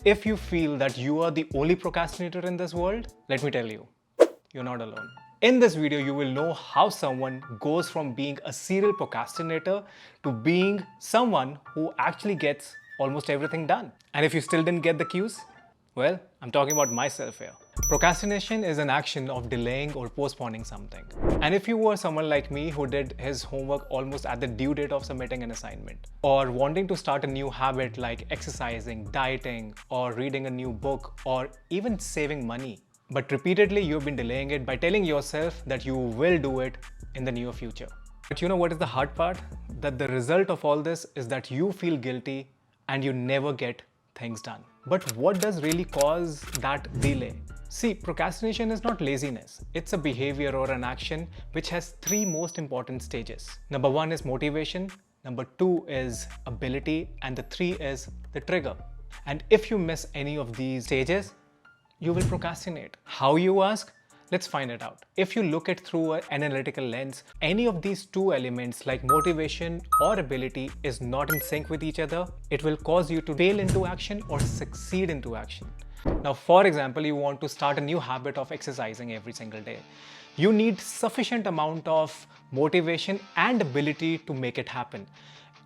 if you feel that you are the only procrastinator in this world, let me tell you, you're not alone. In this video, you will know how someone goes from being a serial procrastinator to being someone who actually gets almost everything done. And if you still didn't get the cues, well, I'm talking about myself here. Procrastination is an action of delaying or postponing something. And if you were someone like me who did his homework almost at the due date of submitting an assignment, or wanting to start a new habit like exercising, dieting, or reading a new book, or even saving money, but repeatedly you've been delaying it by telling yourself that you will do it in the near future. But you know what is the hard part? That the result of all this is that you feel guilty and you never get things done. But what does really cause that delay? See, procrastination is not laziness. It's a behavior or an action which has three most important stages. Number one is motivation, number two is ability, and the three is the trigger. And if you miss any of these stages, you will procrastinate. How, you ask? Let's find it out. If you look at through an analytical lens, any of these two elements like motivation or ability is not in sync with each other, it will cause you to fail into action or succeed into action. Now, for example, you want to start a new habit of exercising every single day. You need sufficient amount of motivation and ability to make it happen.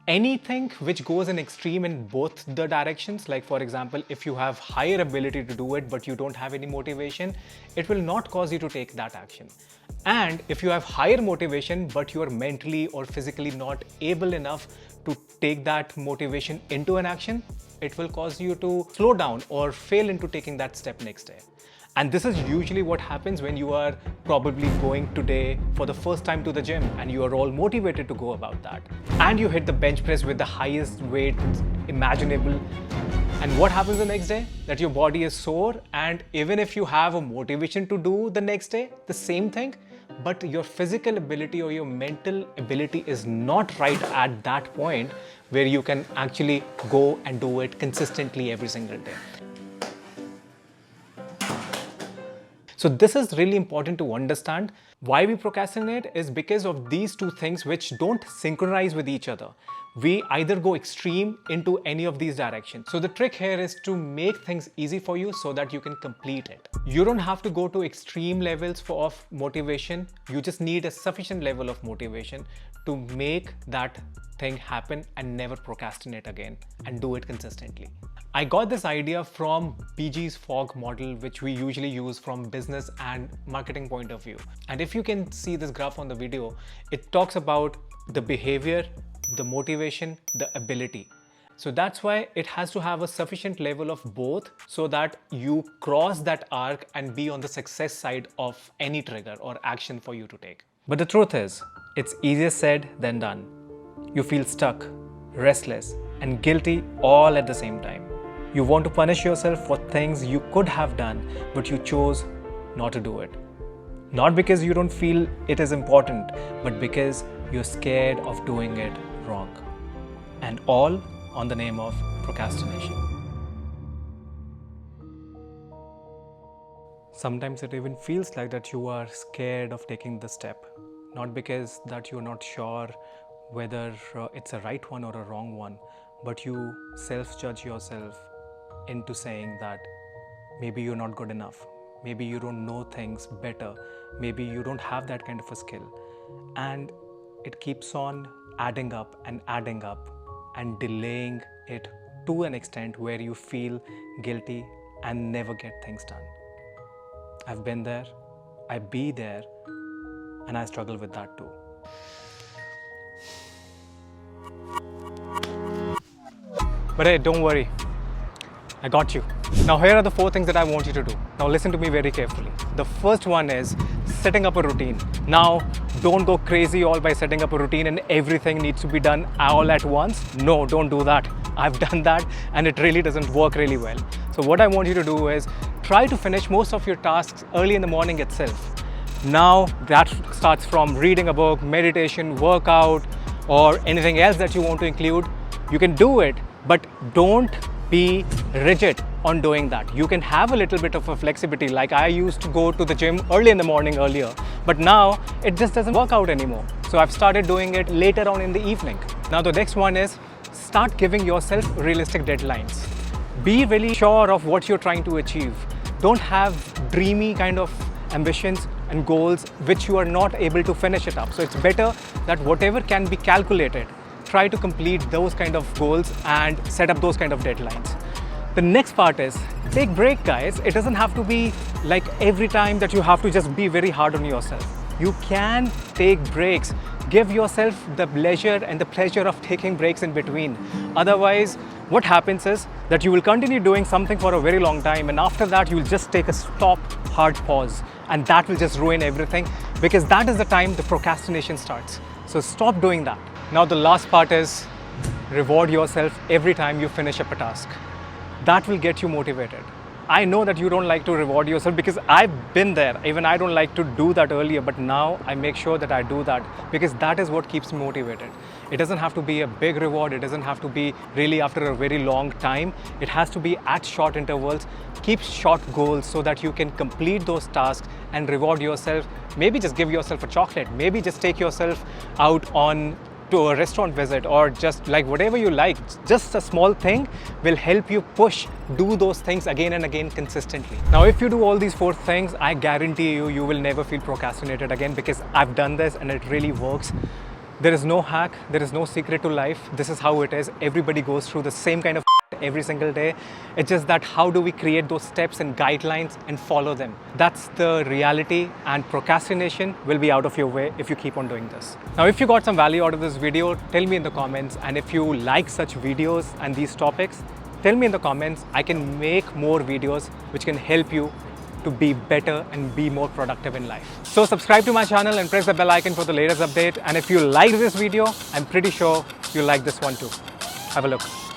Anything which goes in extreme in both the directions, like for example, if you have higher ability to do it but you don't have any motivation, it will not cause you to take that action. And if you have higher motivation but you are mentally or physically not able enough to take that motivation into an action, it will cause you to slow down or fail into taking that step next day. And this is usually what happens when you are probably going today for the first time to the gym and you are all motivated to go about that. And you hit the bench press with the highest weight imaginable. And what happens the next day? That your body is sore, and even if you have a motivation to do the next day, the same thing, but your physical ability or your mental ability is not right at that point where you can actually go and do it consistently every single day. So this is really important to understand. Why we procrastinate is because of these two things which don't synchronize with each other. We either go extreme into any of these directions. So the trick here is to make things easy for you so that you can complete it. You don't have to go to extreme levels of motivation. You just need a sufficient level of motivation to make that thing happen and never procrastinate again and do it consistently. I got this idea from BJ Fogg model, which we usually use from business and marketing point of view. And if you can see this graph on the video, it talks about the behavior, the motivation, the ability. So that's why it has to have a sufficient level of both so that you cross that arc and be on the success side of any trigger or action for you to take. But the truth is, it's easier said than done. You feel stuck, restless, and guilty all at the same time. You want to punish yourself for things you could have done, but you chose not to do it. Not because you don't feel it is important, but because you're scared of doing it wrong. And all on the name of procrastination. Sometimes it even feels like that you are scared of taking the step. Not because that you're not sure whether it's a right one or a wrong one, but you self-judge yourself into saying that maybe you're not good enough, maybe you don't know things better, maybe you don't have that kind of a skill. And it keeps on adding up and delaying it to an extent where you feel guilty and never get things done. I've been there, I be there, and I struggle with that too. But hey, don't worry. I got you. Now here are the 4 things that I want you to do. Now listen to me very carefully. The first one is setting up a routine. Now don't go crazy all by setting up a routine and everything needs to be done all at once. No, don't do that. I've done that and it really doesn't work really well. So what I want you to do is try to finish most of your tasks early in the morning itself. Now that starts from reading a book, meditation, workout, or anything else that you want to include. You can do it, but don't be rigid on doing that. You can have a little bit of a flexibility. Like I used to go to the gym early in the morning earlier, but now it just doesn't work out anymore. So I've started doing it later on in the evening. Now the next one is start giving yourself realistic deadlines. Be really sure of what you're trying to achieve. Don't have dreamy kind of ambitions and goals which you are not able to finish it up. So it's better that whatever can be calculated, try to complete those kind of goals and set up those kind of deadlines. The next part is take break, guys. It doesn't have to be like every time that you have to just be very hard on yourself. You can take breaks. Give yourself the leisure and the pleasure of taking breaks in between. Otherwise, what happens is that you will continue doing something for a very long time, and after that you will just take a stop, hard pause, and that will just ruin everything, because that is the time the procrastination starts. So stop doing that. Now the last part is reward yourself every time you finish up a task. That will get you motivated. I know that you don't like to reward yourself because I've been there. Even I don't like to do that earlier, but now I make sure that I do that because that is what keeps me motivated. It doesn't have to be a big reward. It doesn't have to be really after a very long time. It has to be at short intervals. Keep short goals so that you can complete those tasks and reward yourself. Maybe just give yourself a chocolate. Maybe just take yourself out on to a restaurant visit, or just like whatever you like. Just a small thing will help you do those things again and again consistently. Now, if you do all these 4 things, I guarantee you will never feel procrastinated again, because I've done this and it really works. There is no hack, there is no secret to life. This is how it is. Everybody goes through the same kind of every single day. It's just that how do we create those steps and guidelines and follow them? That's the reality, and procrastination will be out of your way if you keep on doing this. Now, if you got some value out of this video, tell me in the comments. And if you like such videos and these topics, tell me in the comments. I can make more videos which can help you to be better and be more productive in life. So subscribe to my channel and press the bell icon for the latest update. And if you like this video, I'm pretty sure you'll like this one too. Have a look.